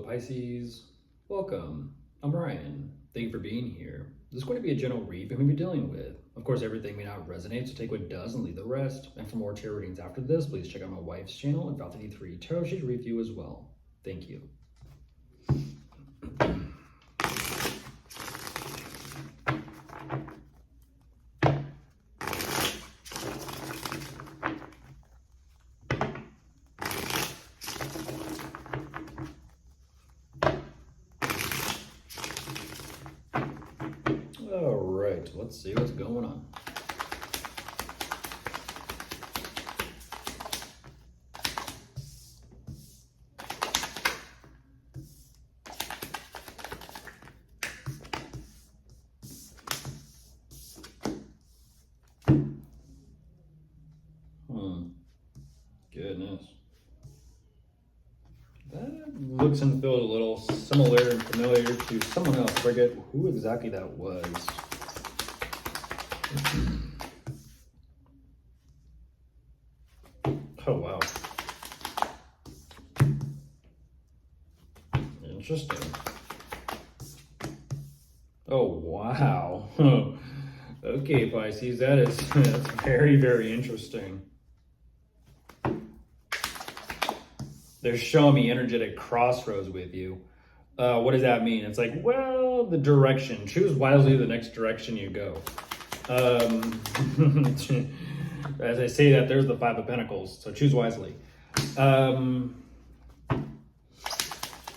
Pisces, welcome. I'm Ryan. Thank you for being here. This is going to be a general read for who you're dealing with. Of course, everything may not resonate, so take what does and leave the rest. And for more tarot readings after this, please check out my wife's channel and Val 53 Tarot Sheet Review as well. Thank you. All right, let's see what's going on. Goodness. That looks and feels a little similar and familiar to someone else. I forget who exactly that was. Oh, wow. Interesting. Oh, wow. Okay, Pisces, that's very, very interesting. They're showing me energetic crossroads with you. What does that mean? It's like, well, the direction. Choose wisely the next direction you go. As I say that, there's the Five of Pentacles, so choose wisely.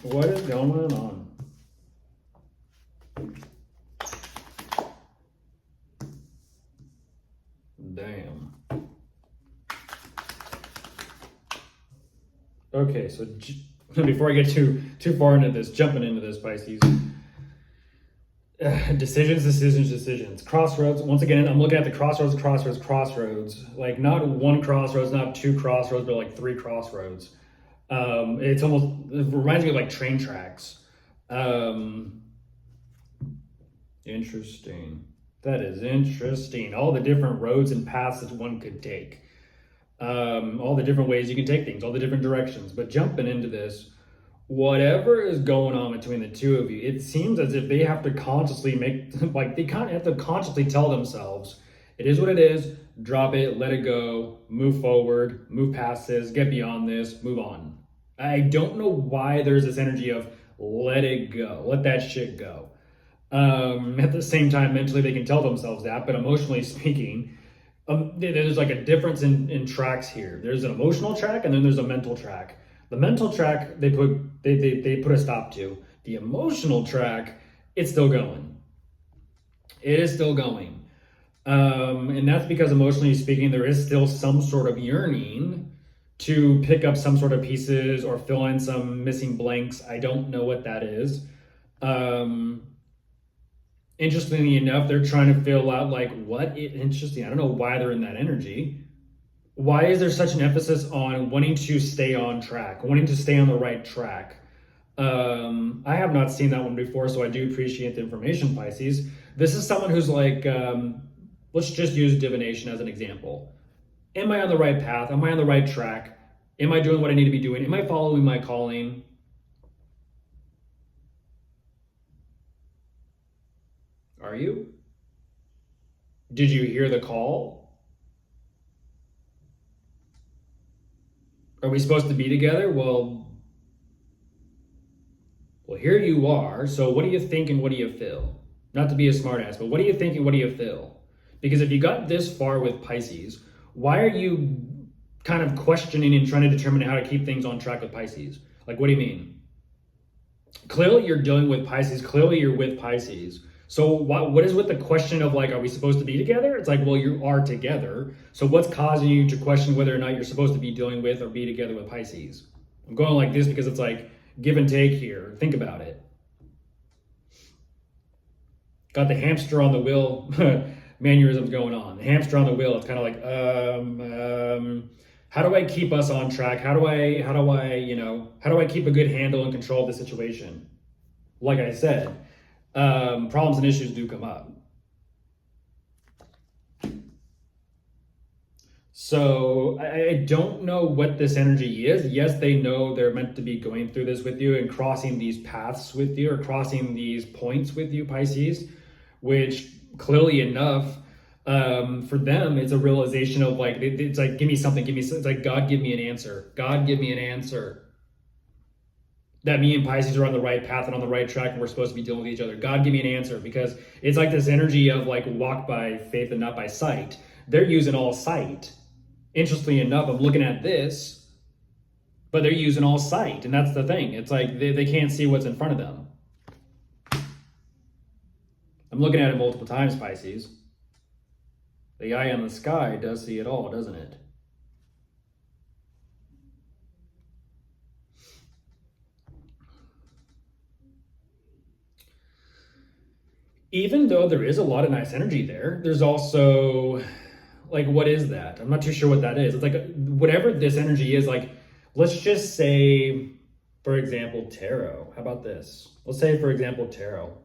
What is going on? Damn. Okay, so before I get too far into this, jumping into this, Pisces. Decisions. Crossroads. Once again, I'm looking at the crossroads. Like not one crossroads, not two crossroads, but like three crossroads. It reminds me of like train tracks. Interesting. That is interesting. All the different roads and paths that one could take. All the different ways you can take things, all the different directions. But jumping into this, whatever is going on between the two of you, it seems as if they have to consciously they kind of have to consciously tell themselves, it is what it is, drop it, let it go, move forward, move past this, get beyond this, move on. I don't know why there's this energy of let it go, let that shit go. At the same time, mentally they can tell themselves that, but emotionally speaking, there's like a difference in tracks here. There's an emotional track and then there's a mental track. The mental track they put a stop to. The emotional track, it's still going. It is still going. And that's because emotionally speaking, there is still some sort of yearning to pick up some sort of pieces or fill in some missing blanks. I don't know what that is. Interestingly enough, they're trying to fill out interesting. I don't know why they're in that energy. Why is there such an emphasis on wanting to stay on track, wanting to stay on the right track? I have not seen that one before, so I do appreciate the information, Pisces. This is someone who's like, let's just use divination as an example. Am I on the right path? Am I on the right track? Am I doing what I need to be doing? Am I following my calling? Are you? Did you hear the call? Are we supposed to be together? Well, here you are. So what do you think and what do you feel? Not to be a smartass, but what do you think and what do you feel? Because if you got this far with Pisces, why are you kind of questioning and trying to determine how to keep things on track with Pisces? Like, what do you mean? Clearly you're dealing with Pisces. Clearly you're with Pisces. So what is with the question of like, are we supposed to be together? It's like, well, you are together. So what's causing you to question whether or not you're supposed to be dealing with or be together with Pisces? I'm going like this because it's like give and take here. Think about it. Got the hamster on the wheel mannerisms going on. The hamster on the wheel. It's kind of like, how do I keep us on track? How do I keep a good handle and control of the situation? Like I said, problems and issues do come up. So I don't know what this energy is. Yes, they know they're meant to be going through this with you and crossing these paths with you, or crossing these points with you, Pisces, which clearly enough, for them, it's a realization of like, it's like, give me something, it's like, God, give me an answer. God, give me an answer. That me and Pisces are on the right path and on the right track, and we're supposed to be dealing with each other. God, give me an answer, because it's like this energy of like, walk by faith and not by sight. They're using all sight. Interestingly enough, I'm looking at this, but they're using all sight, and that's the thing. It's like they can't see what's in front of them. I'm looking at it multiple times, Pisces. The eye on the sky does see it all, doesn't it? Even though there is a lot of nice energy there, there's also, like, what is that? I'm not too sure what that is. It's like, whatever this energy is, like, let's just say, for example, tarot. How about this? Let's say, for example, tarot.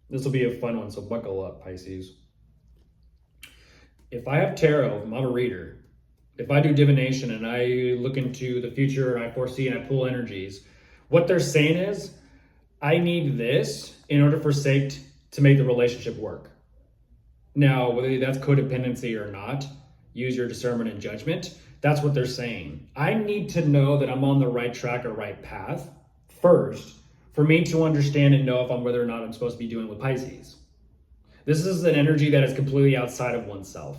This will be a fun one, so buckle up, Pisces. If I have tarot, I'm a reader. If I do divination and I look into the future and I foresee and I pull energies, what they're saying is, I need this in order for sake to make the relationship work. Now, whether that's codependency or not, use your discernment and judgment. That's what they're saying. I need to know that I'm on the right track or right path first for me to understand and know if I'm whether or not I'm supposed to be doing with Pisces. This is an energy that is completely outside of oneself.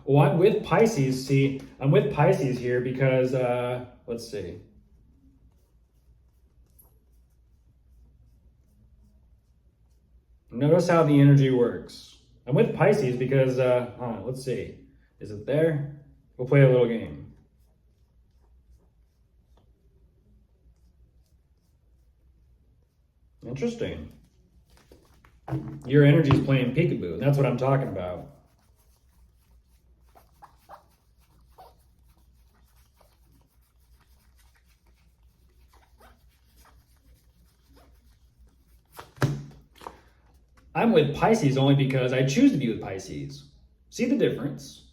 Well, I'm with Pisces. See, I'm with Pisces here because, let's see. Notice how the energy works. I'm with Pisces because, let's see. Is it there? We'll play a little game. Interesting. Your energy is playing peekaboo, and that's what I'm talking about. I'm with Pisces only because I choose to be with Pisces. See the difference?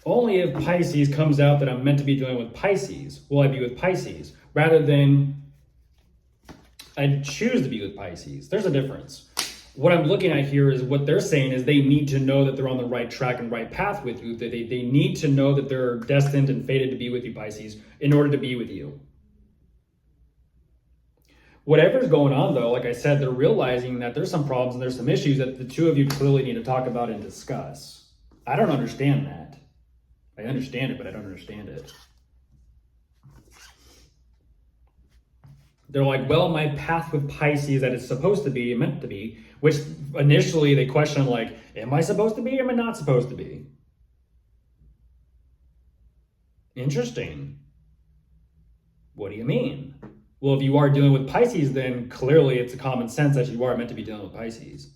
Only if Pisces comes out that I'm meant to be dealing with Pisces will I be with Pisces, rather than I choose to be with Pisces. There's a difference. What I'm looking at here is what they're saying is they need to know that they're on the right track and right path with you. They need to know that they're destined and fated to be with you, Pisces, in order to be with you. Whatever's going on, though, like I said, they're realizing that there's some problems and there's some issues that the two of you clearly need to talk about and discuss. I don't understand that. I understand it, but I don't understand it. They're like, well, my path with Pisces that it's supposed to be, meant to be, which initially they question, like, am I supposed to be or am I not supposed to be? Interesting. What do you mean? Well, if you are dealing with Pisces, then clearly it's a common sense that you are meant to be dealing with Pisces.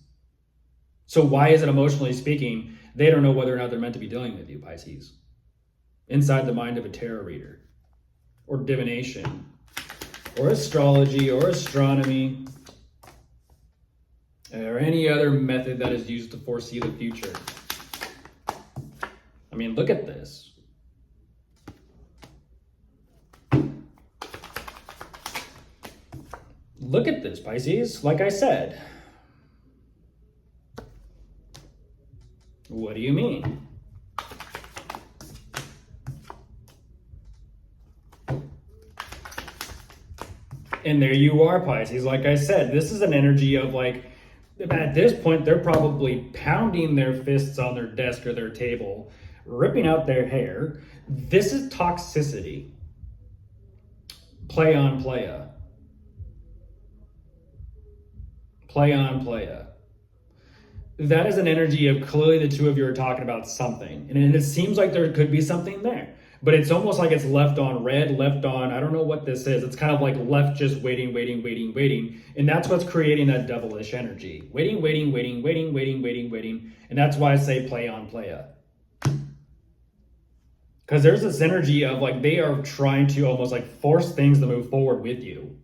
So why is it, emotionally speaking, they don't know whether or not they're meant to be dealing with you, Pisces? Inside the mind of a tarot reader, or divination, or astrology, or astronomy, or any other method that is used to foresee the future. I mean, look at this. Look at this, Pisces. Like I said. What do you mean? And there you are, Pisces. Like I said, this is an energy of like, at this point, they're probably pounding their fists on their desk or their table, ripping out their hair. This is toxicity. Play on, playa. Play on, playa. That is an energy of clearly the two of you are talking about something. And it seems like there could be something there. But it's almost like it's left on red, left on, I don't know what this is. It's kind of like left just waiting. And that's what's creating that devilish energy. Waiting. And that's why I say play on, playa. Because there's this energy of like they are trying to almost like force things to move forward with you.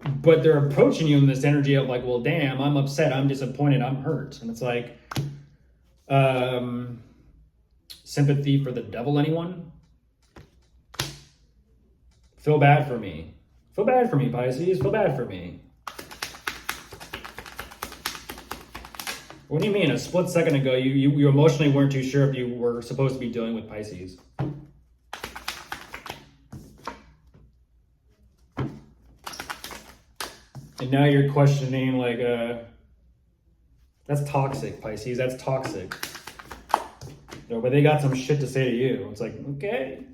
But they're approaching you in this energy of like, well, damn, I'm upset, I'm disappointed, I'm hurt. And it's like, Sympathy for the devil, anyone? Feel bad for me. Feel bad for me, Pisces. Feel bad for me. What do you mean? A split second ago, you emotionally weren't too sure if you were supposed to be dealing with Pisces. And now you're questioning, like, that's toxic, Pisces. That's toxic. No, but they got some shit to say to you. It's like, okay.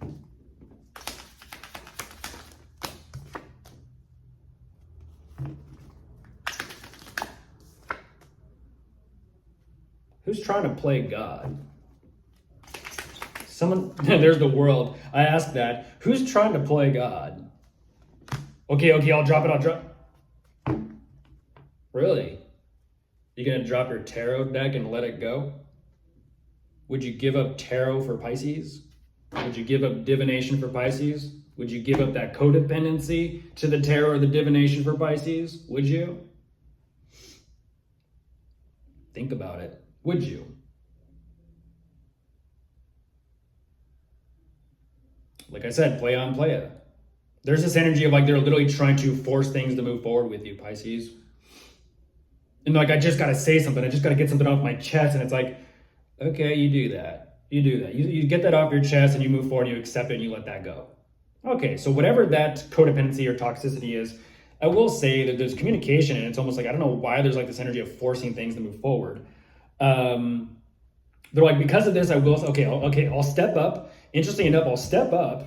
Who's trying to play God? Someone, there's the world. I asked that. Who's trying to play God? Okay, I'll drop it. Really? You gonna drop your tarot deck and let it go? Would you give up tarot for Pisces? Would you give up divination for Pisces? Would you give up that codependency to the tarot or the divination for Pisces? Would you? Think about it. Would you? Like I said, play on, play it. There's this energy of like they're literally trying to force things to move forward with you, Pisces. And like, I just got to say something. I just got to get something off my chest. And it's like, okay, you do that. You do that. You get that off your chest and you move forward and you accept it and you let that go. Okay, so whatever that codependency or toxicity is, I will say that there's communication and it's almost like, I don't know why there's like this energy of forcing things to move forward. They're like, because of this, I will, I'll step up. Interesting enough, I'll step up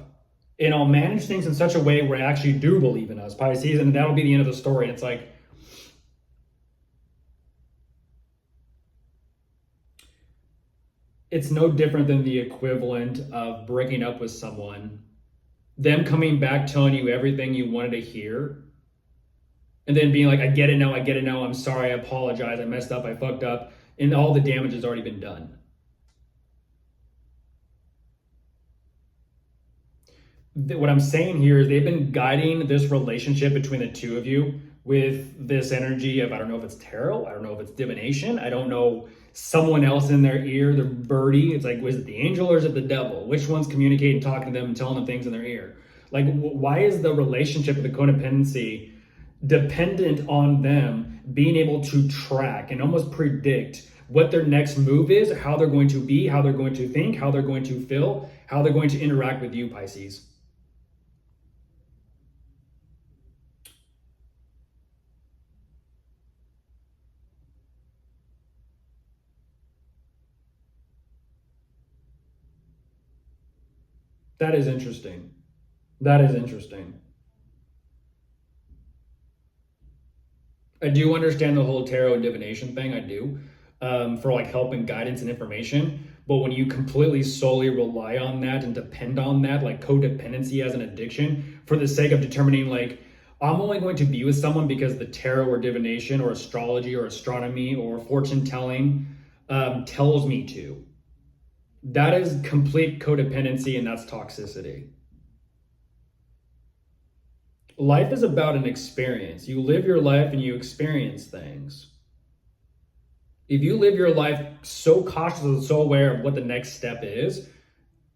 and I'll manage things in such a way where I actually do believe in us, Pisces, and that'll be the end of the story. And it's like, it's no different than the equivalent of breaking up with someone, them coming back telling you everything you wanted to hear, and then being like, I get it now, I'm sorry, I apologize, I messed up, I fucked up, and all the damage has already been done. What I'm saying here is they've been guiding this relationship between the two of you with this energy of, I don't know if it's tarot, I don't know if it's divination, I don't know, someone else in their ear, their birdie. It's like, was it the angel or is it the devil? Which one's communicating, talking to them, and telling them things in their ear? Like, why is the relationship of the codependency dependent on them being able to track and almost predict what their next move is, how they're going to be, how they're going to think, how they're going to feel, how they're going to interact with you, Pisces? That is interesting. That is interesting. I do understand the whole tarot and divination thing. I do, for like help and guidance and information. But when you completely solely rely on that and depend on that, like codependency as an addiction, for the sake of determining like, I'm only going to be with someone because the tarot or divination or astrology or astronomy or fortune telling tells me to. That is complete codependency and that's toxicity. Life is about an experience. You live your life and you experience things. If you live your life so cautious and so aware of what the next step is,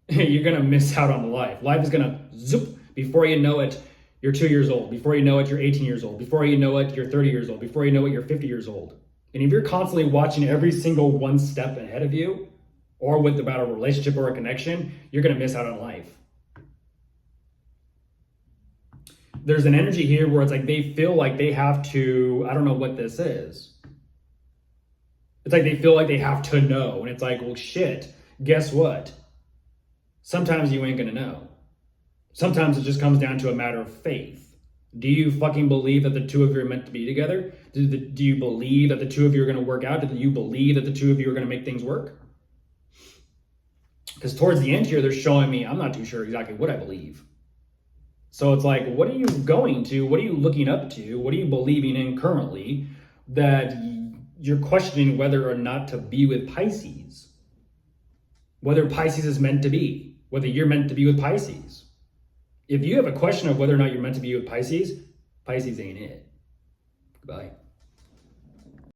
you're going to miss out on life. Life is going to zoop. Before you know it, you're 2 years old. Before you know it, you're 18 years old. Before you know it, you're 30 years old. Before you know it, you're 50 years old. And if you're constantly watching every single one step ahead of you, or with about a relationship or a connection, you're going to miss out on life. There's an energy here where it's like they feel like they have to, I don't know what this is. It's like they feel like they have to know. And it's like, well, shit, guess what? Sometimes you ain't going to know. Sometimes it just comes down to a matter of faith. Do you fucking believe that the two of you are meant to be together? Do you believe that the two of you are going to work out? Do you believe that the two of you are going to make things work? Because towards the end here, they're showing me, I'm not too sure exactly what I believe. So it's like, what are you going to? What are you looking up to? What are you believing in currently that you're questioning whether or not to be with Pisces? Whether Pisces is meant to be, whether you're meant to be with Pisces. If you have a question of whether or not you're meant to be with Pisces, Pisces ain't it. Goodbye.